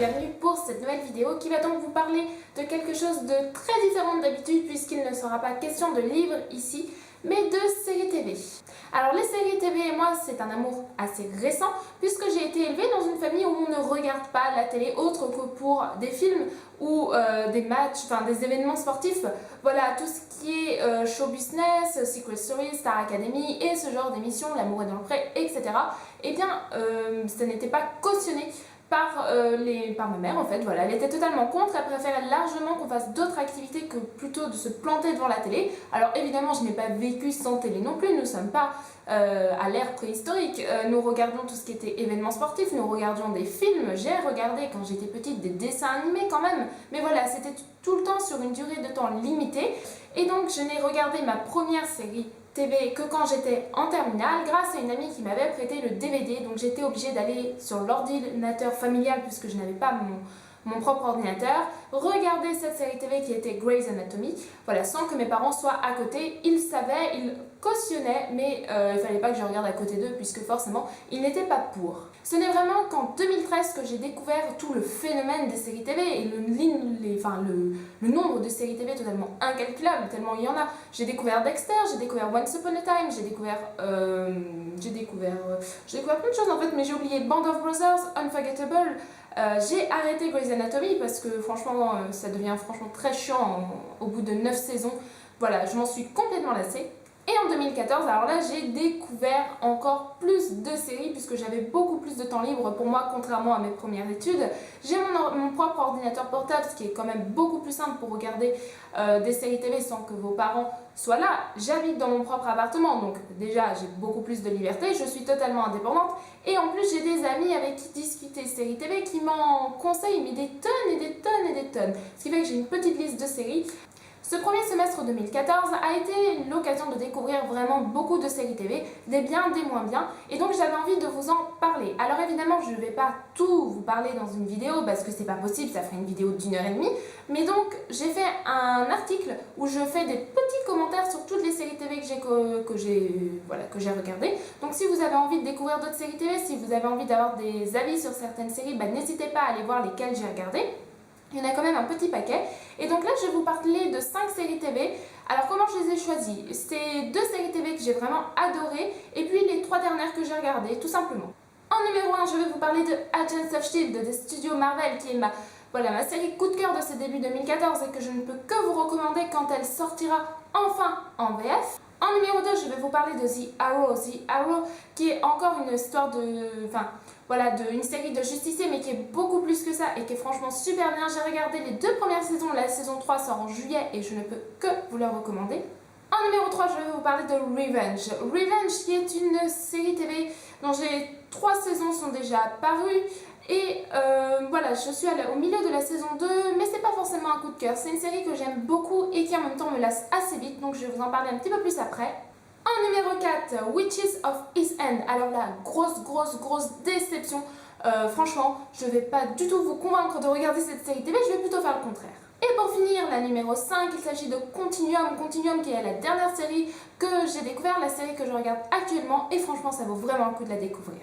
bienvenue pour cette nouvelle vidéo qui va donc vous parler de quelque chose de très différent d'habitude puisqu'il ne sera pas question de livres ici, mais de séries TV. Alors les séries TV et moi c'est un amour assez récent puisque j'ai été élevée dans une famille où on ne regarde pas la télé autre que pour des films ou des matchs, enfin des événements sportifs. Voilà, tout ce qui est show business, Secret Story, Star Academy et ce genre d'émissions, L'amour est dans le pré, etc. Eh bien, ça n'était pas cautionné par ma mère en fait, voilà, elle était totalement contre, elle préférait largement qu'on fasse d'autres activités que plutôt de se planter devant la télé. Alors évidemment je n'ai pas vécu sans télé non plus, nous ne sommes pas à l'ère préhistorique, nous regardions tout ce qui était événements sportifs, nous regardions des films, j'ai regardé quand j'étais petite des dessins animés quand même, mais voilà, c'était tout le temps sur une durée de temps limitée, et donc je n'ai regardé ma première série TV que quand j'étais en terminale grâce à une amie qui m'avait prêté le DVD, donc j'étais obligée d'aller sur l'ordinateur familial puisque je n'avais pas mon propre ordinateur, regarder cette série TV qui était Grey's Anatomy, voilà, sans que mes parents soient à côté. Ils savaient, ils cautionnaient, mais il ne fallait pas que je regarde à côté d'eux puisque forcément ils n'étaient pas pour. Ce n'est vraiment qu'en 2013 que j'ai découvert tout le phénomène des séries TV et le nombre de séries TV totalement incalculable, tellement il y en a. J'ai découvert Dexter, j'ai découvert Once Upon a Time, j'ai découvert plein de choses en fait, mais j'ai oublié Band of Brothers, Unforgettable. J'ai arrêté Grey's Anatomy parce que franchement ça devient très chiant au bout de 9 saisons. Voilà, je m'en suis complètement lassée. Et en 2014, alors là j'ai découvert encore plus de séries puisque j'avais beaucoup plus de temps libre pour moi contrairement à mes premières études. J'ai mon propre ordinateur portable, ce qui est quand même beaucoup plus simple pour regarder des séries TV sans que vos parents soient là. J'habite dans mon propre appartement, donc déjà j'ai beaucoup plus de liberté, je suis totalement indépendante. Et en plus j'ai des amis avec qui discuter séries TV qui m'en conseillent mais des tonnes et des tonnes et des tonnes. Ce qui fait que j'ai une petite liste de séries. Ce premier semestre 2014 a été l'occasion de découvrir vraiment beaucoup de séries TV, des biens, des moins bien, et donc j'avais envie de vous en parler. Alors évidemment je ne vais pas tout vous parler dans une vidéo parce que c'est pas possible, ça ferait une vidéo d'1h30, mais donc j'ai fait un article où je fais des petits commentaires sur toutes les séries TV que j'ai regardées. Donc si vous avez envie de découvrir d'autres séries TV, si vous avez envie d'avoir des avis sur certaines séries, n'hésitez pas à aller voir lesquelles j'ai regardées. Il y en a quand même un petit paquet. Et donc là, je vais vous parler de 5 séries TV. Alors, comment je les ai choisies? C'est 2 séries TV que j'ai vraiment adorées. Et puis, les 3 dernières que j'ai regardées, tout simplement. En numéro 1, je vais vous parler de Agents of S.H.I.E.L.D. des studios Marvel, qui est ma série coup de cœur de ce début 2014 et que je ne peux que vous recommander quand elle sortira enfin en VF. En numéro 2, je vais vous parler de The Arrow, qui est encore une histoire une série de justiciers, mais qui est beaucoup plus que ça et qui est franchement super bien. J'ai regardé les 2 premières saisons, la saison 3 sort en juillet et je ne peux que vous la recommander. En numéro 3, je vais vous parler de Revenge. Revenge, qui est une série TV dont les 3 saisons sont déjà parues. Et je suis au milieu de la saison 2, mais c'est pas forcément un coup de cœur. C'est une série que j'aime beaucoup et qui en même temps me lasse assez vite, donc je vais vous en parler un petit peu plus après. En numéro 4, Witches of East End. Alors là, grosse déception. Franchement, je vais pas du tout vous convaincre de regarder cette série TV, je vais plutôt faire le contraire. Et pour finir, la numéro 5, il s'agit de Continuum qui est la dernière série que j'ai découvert, la série que je regarde actuellement, et franchement ça vaut vraiment le coup de la découvrir.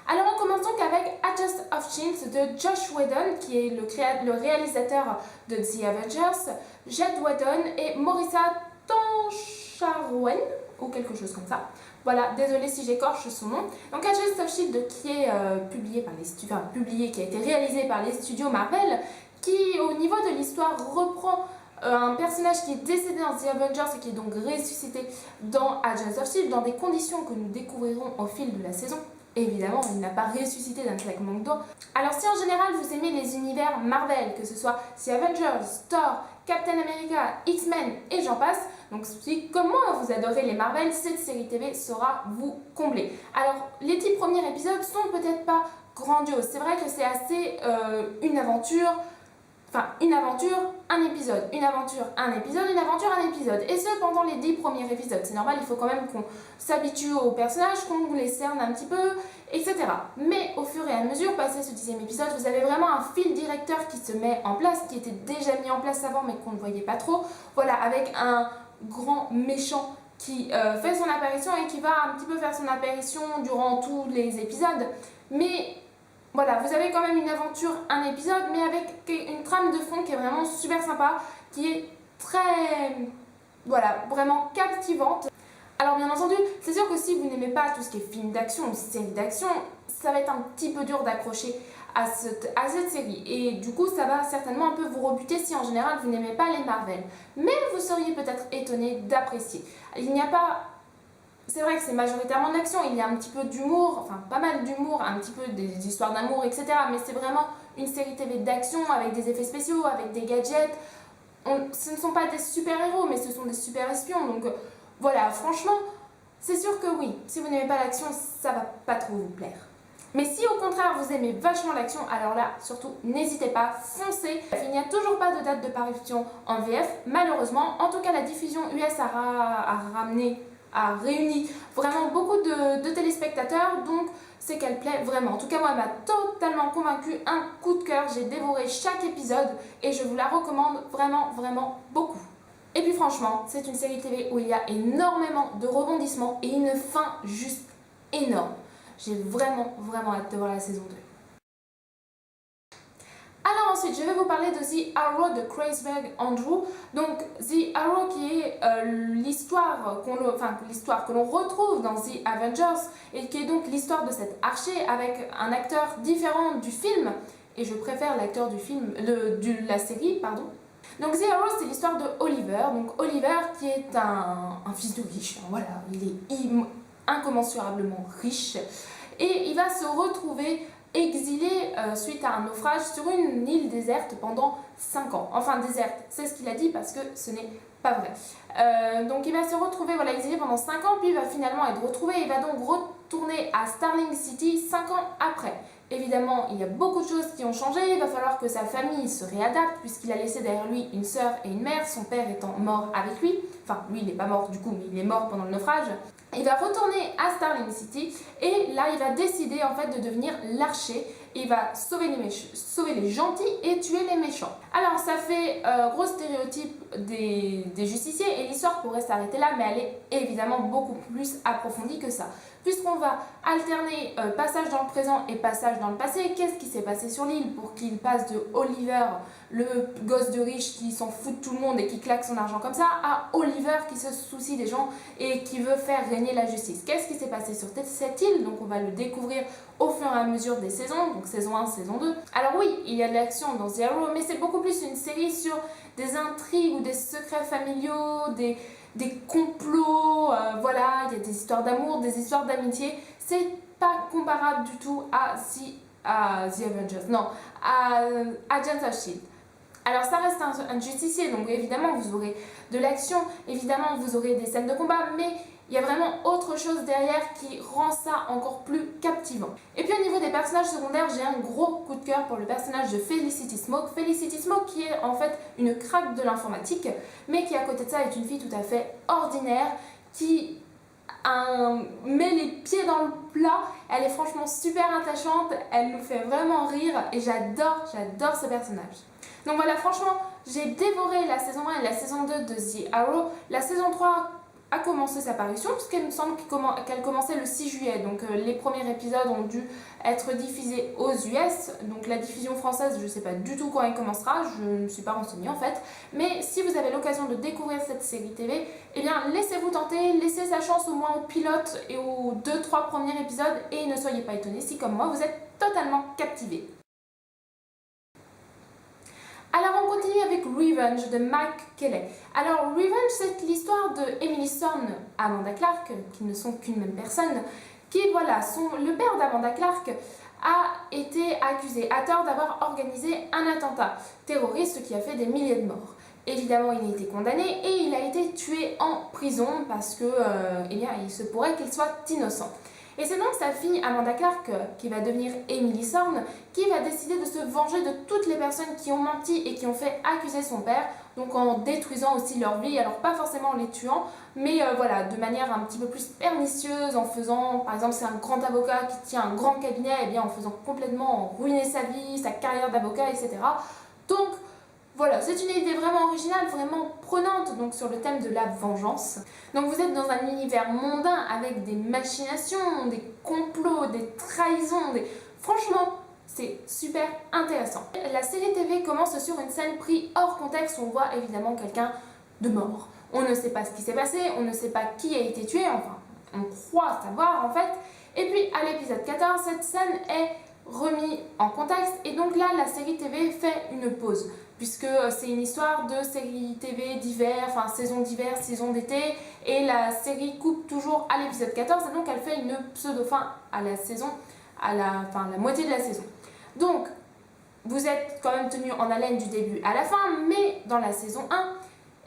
Alors on commence donc avec Agents of S.H.I.E.L.D. de Joss Whedon, qui est le réalisateur de The Avengers, Jed Whedon et Morissa Tancharoen, ou quelque chose comme ça. Voilà, désolée si j'écorche son nom. Donc Agents of S.H.I.E.L.D. qui est qui a été réalisé par les studios Marvel, qui au niveau de l'histoire reprend un personnage qui est décédé dans The Avengers et qui est donc ressuscité dans Agents of S.H.I.E.L.D. dans des conditions que nous découvrirons au fil de la saison. Évidemment, il n'a pas ressuscité d'un claquement de doigts. Alors si en général vous aimez les univers Marvel, que ce soit The Avengers, Thor, Captain America, X-Men et j'en passe, donc si comme moi vous adorez les Marvel, cette série TV saura vous combler. Alors les 10 premiers épisodes sont peut-être pas grandioses, c'est vrai que c'est assez une aventure, un épisode, une aventure, un épisode, une aventure, un épisode. Et ce, pendant les 10 premiers épisodes. C'est normal, il faut quand même qu'on s'habitue aux personnages, qu'on les cerne un petit peu, etc. Mais au fur et à mesure, passé ce 10e épisode, vous avez vraiment un fil directeur qui se met en place, qui était déjà mis en place avant, mais qu'on ne voyait pas trop. Voilà, avec un grand méchant qui fait son apparition et qui va un petit peu faire son apparition durant tous les épisodes. Mais Voilà, vous avez quand même une aventure, un épisode, mais avec une trame de fond qui est vraiment super sympa, qui est très, voilà, vraiment captivante. Alors bien entendu, c'est sûr que si vous n'aimez pas tout ce qui est film d'action ou série d'action, ça va être un petit peu dur d'accrocher à cette série. Et du coup, ça va certainement un peu vous rebuter si en général vous n'aimez pas les Marvel. Mais vous seriez peut-être étonné d'apprécier. Il n'y a pas... C'est vrai que c'est majoritairement de l'action, il y a un petit peu d'humour, enfin pas mal d'humour, un petit peu des histoires d'amour, etc. Mais c'est vraiment une série TV d'action avec des effets spéciaux, avec des gadgets. Ce ne sont pas des super-héros, mais ce sont des super-espions. Donc voilà, franchement, c'est sûr que oui, si vous n'aimez pas l'action, ça va pas trop vous plaire. Mais si au contraire vous aimez vachement l'action, alors là, surtout, n'hésitez pas, foncez. Il n'y a toujours pas de date de parution en VF, malheureusement. En tout cas, la diffusion US a réuni vraiment beaucoup de téléspectateurs, donc c'est qu'elle plaît vraiment. En tout cas, moi, elle m'a totalement convaincue, un coup de cœur. J'ai dévoré chaque épisode et je vous la recommande vraiment, vraiment beaucoup. Et puis franchement, c'est une série TV où il y a énormément de rebondissements et une fin juste énorme. J'ai vraiment, vraiment hâte de voir la saison 2. Alors ensuite, je vais vous parler de The Arrow de Kreisberg Andrew. Donc The Arrow qui est l'histoire que l'on retrouve dans The Avengers et qui est donc l'histoire de cet archer avec un acteur différent du film. Et je préfère l'acteur du film, de la série, pardon. Donc The Arrow, c'est l'histoire de Oliver. Donc Oliver qui est un fils de riche, voilà, il est incommensurablement riche. Et il va se retrouver exilé suite à un naufrage sur une île déserte pendant 5 ans. Enfin déserte, c'est ce qu'il a dit parce que ce n'est pas vrai. Donc il va se retrouver exilé pendant 5 ans, puis il va finalement être retrouvé. Il va donc retourner à Starling City 5 ans après. Évidemment, il y a beaucoup de choses qui ont changé, il va falloir que sa famille se réadapte puisqu'il a laissé derrière lui une sœur et une mère, son père étant mort avec lui. Enfin, lui, il n'est pas mort du coup, mais il est mort pendant le naufrage. Il va retourner à Starling City et là, il va décider en fait de devenir l'archer. Il va sauver les gentils et tuer les méchants. Alors, ça fait gros stéréotype des justiciers et l'histoire pourrait s'arrêter là, mais elle est évidemment beaucoup plus approfondie que ça. Puisqu'on va alterner passage dans le présent et passage dans le passé. Qu'est-ce qui s'est passé sur l'île pour qu'il passe de Oliver, le gosse de riche qui s'en fout de tout le monde et qui claque son argent comme ça, à Oliver qui se soucie des gens et qui veut faire régner la justice. Qu'est-ce qui s'est passé sur cette île? Donc on va le découvrir au fur et à mesure des saisons, donc saison 1, saison 2. Alors oui, il y a de l'action dans The Arrow, mais c'est beaucoup plus une série sur des intrigues ou des secrets familiaux, des complots, voilà, il y a des histoires d'amour, des histoires d'amitié. C'est pas comparable du tout à The Avengers, non, à Agents of S.H.I.E.L.D. Alors ça reste un justicier, donc évidemment vous aurez de l'action, évidemment vous aurez des scènes de combat, mais il y a vraiment autre chose derrière qui rend ça encore plus captivant. Et puis au niveau des personnages secondaires, j'ai un gros coup de cœur pour le personnage de Felicity Smoke. Felicity Smoke qui est en fait une craque de l'informatique, mais qui à côté de ça est une fille tout à fait ordinaire, qui met les pieds dans le plat. Elle est franchement super attachante, elle nous fait vraiment rire et j'adore ce personnage. Donc voilà, franchement, j'ai dévoré la saison 1 et la saison 2 de The Arrow. La saison 3 a commencé sa parution puisqu'il me semble qu'elle commençait le 6 juillet. Donc les premiers épisodes ont dû être diffusés aux US. Donc la diffusion française, je ne sais pas du tout quand elle commencera, je ne me suis pas renseignée en fait. Mais si vous avez l'occasion de découvrir cette série TV, eh bien laissez-vous tenter, laissez sa chance au moins au pilote et aux 2-3 premiers épisodes et ne soyez pas étonnés si comme moi vous êtes totalement captivés. Alors on continue avec Revenge de Mike Kelley. Alors Revenge, c'est l'histoire de Emily Thorne, Amanda Clarke, qui ne sont qu'une même personne, qui voilà, le père d'Amanda Clarke a été accusé à tort d'avoir organisé un attentat terroriste qui a fait des milliers de morts. Évidemment, il a été condamné et il a été tué en prison parce que, eh bien, il se pourrait qu'il soit innocent. Et c'est donc sa fille Amanda Clarke, qui va devenir Emily Thorne, qui va décider de se venger de toutes les personnes qui ont menti et qui ont fait accuser son père, donc en détruisant aussi leur vie, alors pas forcément en les tuant, mais voilà, de manière un petit peu plus pernicieuse, en faisant, par exemple, c'est un grand avocat qui tient un grand cabinet, et bien en faisant complètement ruiner sa vie, sa carrière d'avocat, etc. Donc, voilà, c'est une idée vraiment originale, vraiment prenante donc sur le thème de la vengeance. Donc vous êtes dans un univers mondain avec des machinations, des complots, des trahisons, Franchement, c'est super intéressant. La série TV commence sur une scène prise hors contexte où on voit évidemment quelqu'un de mort. On ne sait pas ce qui s'est passé, on ne sait pas qui a été tué, enfin on croit savoir en fait. Et puis à l'épisode 14, cette scène est remise en contexte et donc là la série TV fait une pause puisque c'est une histoire de série TV d'hiver, enfin saison d'hiver, saison d'été et la série coupe toujours à l'épisode 14 et donc elle fait une pseudo-fin à la saison, à la moitié de la saison. Donc vous êtes quand même tenu en haleine du début à la fin, mais dans la saison 1,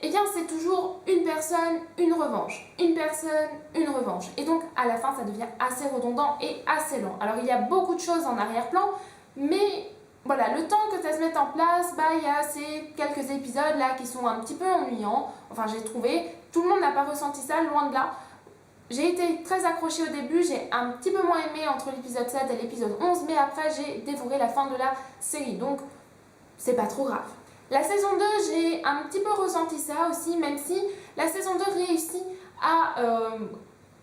eh bien c'est toujours une personne, une revanche, une personne, une revanche. Et donc à la fin ça devient assez redondant et assez lent. Alors il y a beaucoup de choses en arrière-plan, mais voilà, le temps que ça se mette en place, il y a ces quelques épisodes là qui sont un petit peu ennuyants. Enfin j'ai trouvé, tout le monde n'a pas ressenti ça, loin de là. J'ai été très accrochée au début, j'ai un petit peu moins aimé entre l'épisode 7 et l'épisode 11, mais après j'ai dévoré la fin de la série, donc c'est pas trop grave. La saison 2, j'ai un petit peu ressenti ça aussi, même si la saison 2 réussit à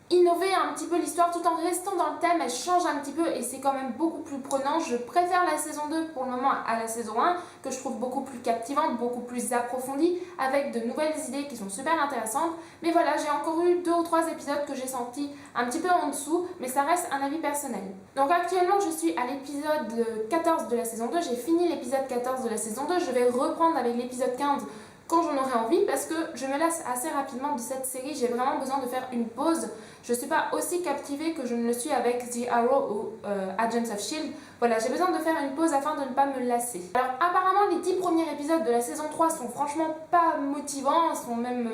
innover un petit peu l'histoire tout en restant dans le thème, elle change un petit peu et c'est quand même beaucoup plus prenant. Je préfère la saison 2 pour le moment à la saison 1 que je trouve beaucoup plus captivante, beaucoup plus approfondie avec de nouvelles idées qui sont super intéressantes. Mais voilà, j'ai encore eu 2 ou 3 épisodes que j'ai senti un petit peu en dessous, mais ça reste un avis personnel. Donc actuellement je suis à l'épisode 14 de la saison 2, j'ai fini l'épisode 14 de la saison 2, je vais reprendre avec l'épisode 15 quand j'en aurai envie parce que je me lasse assez rapidement de cette série, j'ai vraiment besoin de faire une pause. Je ne suis pas aussi captivée que je ne le suis avec The Arrow ou Agents of S.H.I.E.L.D. Voilà, j'ai besoin de faire une pause afin de ne pas me lasser. Alors apparemment les 10 premiers épisodes de la saison 3 sont franchement pas motivants, sont même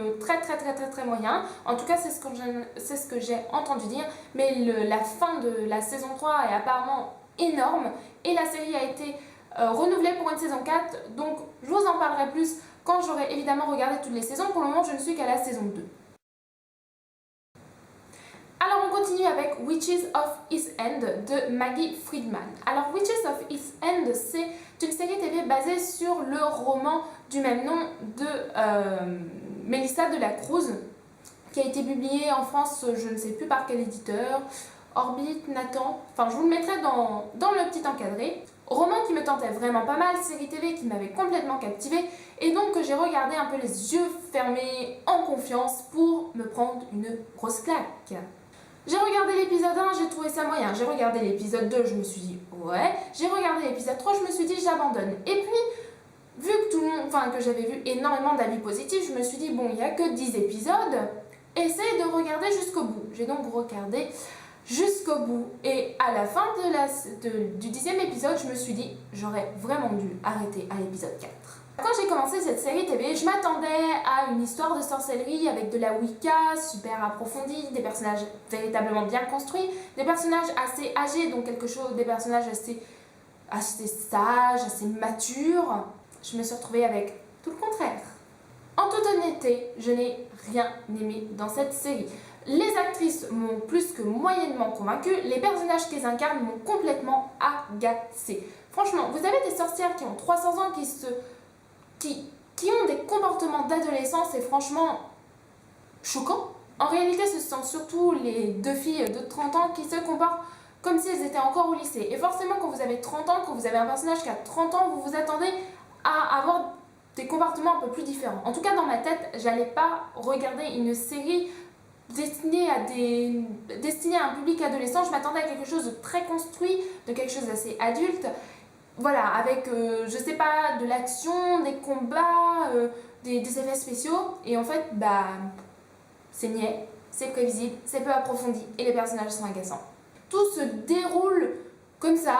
très moyens. En tout cas c'est ce que j'ai entendu dire, mais la fin de la saison 3 est apparemment énorme et la série a été renouvelée pour une saison 4, donc je vous en parlerai plus quand j'aurai évidemment regardé toutes les saisons. Pour le moment, je ne suis qu'à la saison 2. Alors, on continue avec Witches of East End de Maggie Friedman. Alors, Witches of East End, c'est une série TV basée sur le roman du même nom de Mélissa de la Cruz, qui a été publié en France, je ne sais plus par quel éditeur, Orbit, Nathan, enfin je vous le mettrai dans le petit encadré. Roman qui me tentait vraiment pas mal, série TV qui m'avait complètement captivée et donc que j'ai regardé un peu les yeux fermés en confiance pour me prendre une grosse claque. J'ai regardé l'épisode 1, j'ai trouvé ça moyen. J'ai regardé l'épisode 2, je me suis dit ouais. J'ai regardé l'épisode 3, je me suis dit j'abandonne. Et puis, vu que tout le monde, que j'avais vu énormément d'avis positifs, je me suis dit bon, il n'y a que 10 épisodes, essaye de regarder jusqu'au bout. J'ai donc regardé jusqu'au bout et à la fin du 10e épisode, je me suis dit j'aurais vraiment dû arrêter à l'épisode 4. Quand j'ai commencé cette série TV, je m'attendais à une histoire de sorcellerie avec de la Wicca super approfondie, des personnages véritablement bien construits, des personnages assez âgés, donc des personnages assez sages, assez matures. Je me suis retrouvée avec tout le contraire. En toute honnêteté, je n'ai rien aimé dans cette série. Les actrices m'ont plus que moyennement convaincue, les personnages qu'elles incarnent m'ont complètement agacée. Franchement, vous avez des sorcières qui ont 300 ans qui ont des comportements d'adolescence et franchement choquants. En réalité, ce sont surtout les 2 filles de 30 ans qui se comportent comme si elles étaient encore au lycée. Et forcément, quand vous avez 30 ans, quand vous avez un personnage qui a 30 ans, vous vous attendez à avoir des comportements un peu plus différents. En tout cas, dans ma tête, j'allais pas regarder une série destinée à un public adolescent. Je m'attendais à quelque chose de très construit, de quelque chose d'assez adulte. Voilà, avec, je sais pas, de l'action, des combats, des effets spéciaux. Et en fait, c'est niais, c'est prévisible, c'est peu approfondi et les personnages sont agaçants. Tout se déroule comme ça,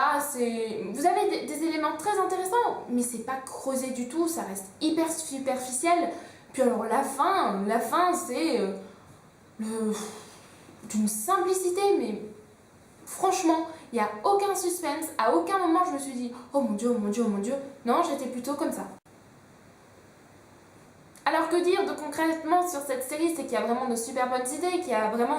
vous avez des éléments très intéressants, mais c'est pas creusé du tout, ça reste hyper superficiel. Puis alors la fin c'est d'une simplicité, mais franchement, il n'y a aucun suspense, à aucun moment je me suis dit oh mon dieu, oh mon dieu, oh mon dieu. Non, j'étais plutôt comme ça. Alors que dire de concrètement sur cette série, c'est qu'il y a vraiment de super bonnes idées, qu'il y a vraiment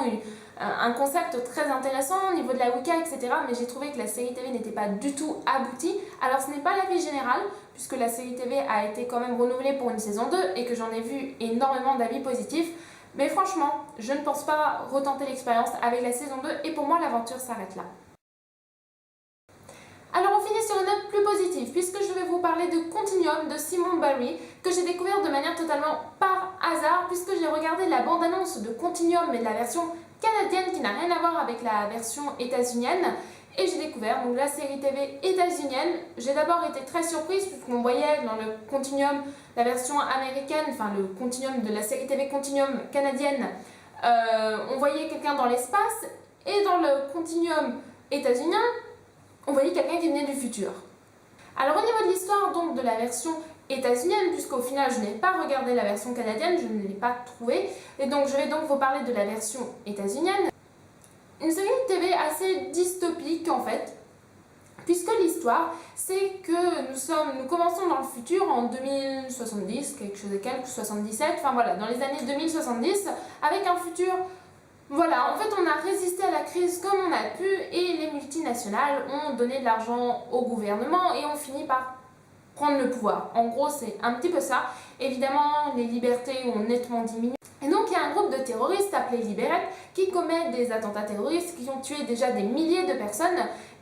un concept très intéressant au niveau de la Wicca, etc. Mais j'ai trouvé que la série TV n'était pas du tout aboutie. Alors ce n'est pas l'avis général, puisque la série TV a été quand même renouvelée pour une saison 2 et que j'en ai vu énormément d'avis positifs. Mais franchement, je ne pense pas retenter l'expérience avec la saison 2 et pour moi l'aventure s'arrête là. Alors on finit sur une note plus positive puisque je vais vous parler de Continuum de Simone Barry que j'ai découvert de manière totalement par hasard puisque j'ai regardé la bande-annonce de Continuum mais de la version canadienne qui n'a rien à voir avec la version états-unienne et j'ai découvert donc la série TV états-unienne. J'ai d'abord été très surprise puisqu'on voyait dans le Continuum la version américaine, enfin le Continuum de la série TV Continuum canadienne, on voyait quelqu'un dans l'espace et dans le Continuum états-unien on voyait quelqu'un qui venait du futur. Alors au niveau de l'histoire donc de la version états-unienne, puisqu'au final je n'ai pas regardé la version canadienne, je ne l'ai pas trouvée, et donc je vais donc vous parler de la version états-unienne. Une série TV assez dystopique en fait, puisque l'histoire c'est que nous commençons dans le futur en 2070, quelque chose de quelques, 77, enfin voilà, dans les années 2070, avec un futur. Voilà, en fait on a résisté à la crise comme on a pu et les multinationales ont donné de l'argent au gouvernement et ont fini par prendre le pouvoir. En gros c'est un petit peu ça. Évidemment les libertés ont nettement diminué. Et donc il y a un groupe de terroristes appelé Liberec qui commet des attentats terroristes qui ont tué déjà des milliers de personnes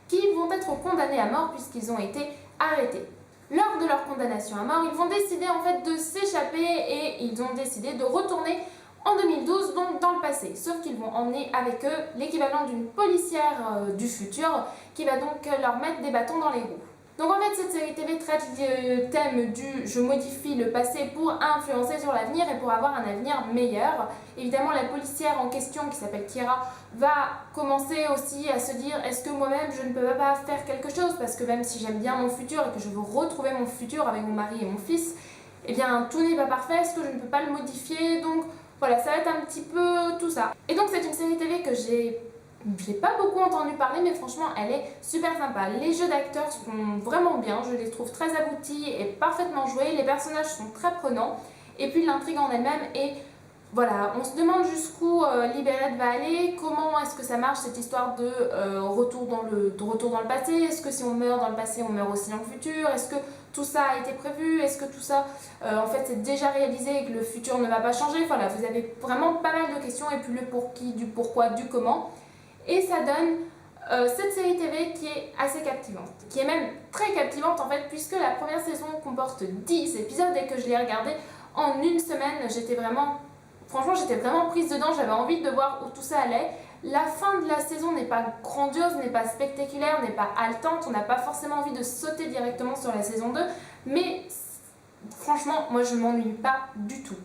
qui vont être condamnés à mort puisqu'ils ont été arrêtés. Lors de leur condamnation à mort, ils vont décider en fait de s'échapper et ils ont décidé de retourner en 2012, donc dans le passé, sauf qu'ils vont emmener avec eux l'équivalent d'une policière du futur qui va donc leur mettre des bâtons dans les roues. Donc en fait cette série TV traite le thème du « je modifie le passé pour influencer sur l'avenir et pour avoir un avenir meilleur ». Évidemment la policière en question qui s'appelle Kira va commencer aussi à se dire « est-ce que moi-même je ne peux pas faire quelque chose ?» parce que même si j'aime bien mon futur et que je veux retrouver mon futur avec mon mari et mon fils, eh bien tout n'est pas parfait, est-ce que je ne peux pas le modifier? Donc voilà, ça va être un petit peu tout ça. Et donc c'est une série TV que j'ai pas beaucoup entendu parler, mais franchement elle est super sympa. Les jeux d'acteurs sont vraiment bien, je les trouve très aboutis et parfaitement joués. Les personnages sont très prenants. Et puis l'intrigue en elle-même est... Voilà, on se demande jusqu'où Liberec va aller, comment est-ce que ça marche cette histoire de retour dans le passé, est-ce que si on meurt dans le passé on meurt aussi dans le futur, est-ce que tout ça a été prévu, est-ce que tout ça en fait c'est déjà réalisé et que le futur ne va pas changer. Voilà, vous avez vraiment pas mal de questions et puis le pour qui, du pourquoi, du comment. Et ça donne cette série TV qui est assez captivante, qui est même très captivante en fait puisque la première saison comporte 10 épisodes et que je l'ai regardé en une semaine. Franchement j'étais vraiment prise dedans, j'avais envie de voir où tout ça allait. La fin de la saison n'est pas grandiose, n'est pas spectaculaire, n'est pas haletante, on n'a pas forcément envie de sauter directement sur la saison 2, mais franchement moi je m'ennuie pas du tout.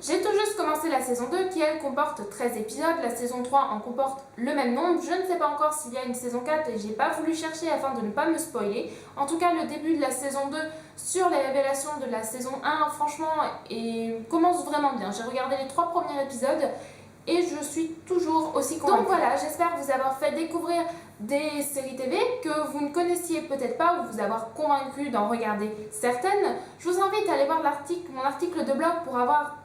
J'ai tout juste commencé la saison 2 qui elle comporte 13 épisodes, la saison 3 en comporte le même nombre, je ne sais pas encore s'il y a une saison 4 et j'ai pas voulu chercher afin de ne pas me spoiler. En tout cas le début de la saison 2 sur les révélations de la saison 1 franchement commence vraiment bien. J'ai regardé les 3 premiers épisodes et je suis toujours aussi convaincue. Donc voilà, j'espère vous avoir fait découvrir des séries TV que vous ne connaissiez peut-être pas ou vous avoir convaincu d'en regarder certaines. Je vous invite à aller voir mon article de blog pour avoir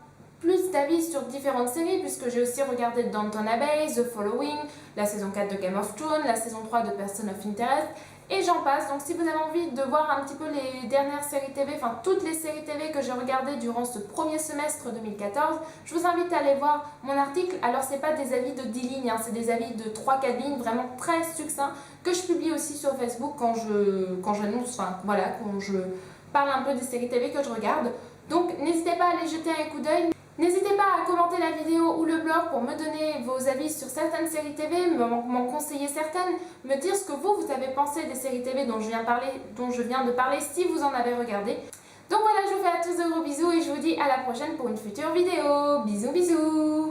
plus d'avis sur différentes séries puisque j'ai aussi regardé Downton Abbey, The Following, la saison 4 de Game of Thrones, la saison 3 de Person of Interest et j'en passe. Donc si vous avez envie de voir un petit peu les dernières séries TV, enfin toutes les séries TV que j'ai regardées durant ce premier semestre 2014, je vous invite à aller voir mon article. Alors c'est pas des avis de 10 lignes, c'est des avis de 3-4 lignes vraiment très succincts que je publie aussi sur Facebook quand j'annonce, enfin voilà, quand je parle un peu des séries TV que je regarde. Donc n'hésitez pas à aller jeter un coup d'œil. N'hésitez pas à commenter la vidéo ou le blog pour me donner vos avis sur certaines séries TV, m'en conseiller certaines, me dire ce que vous avez pensé des séries TV dont je viens de parler si vous en avez regardé. Donc voilà, je vous fais à tous de gros bisous et je vous dis à la prochaine pour une future vidéo. Bisous bisous.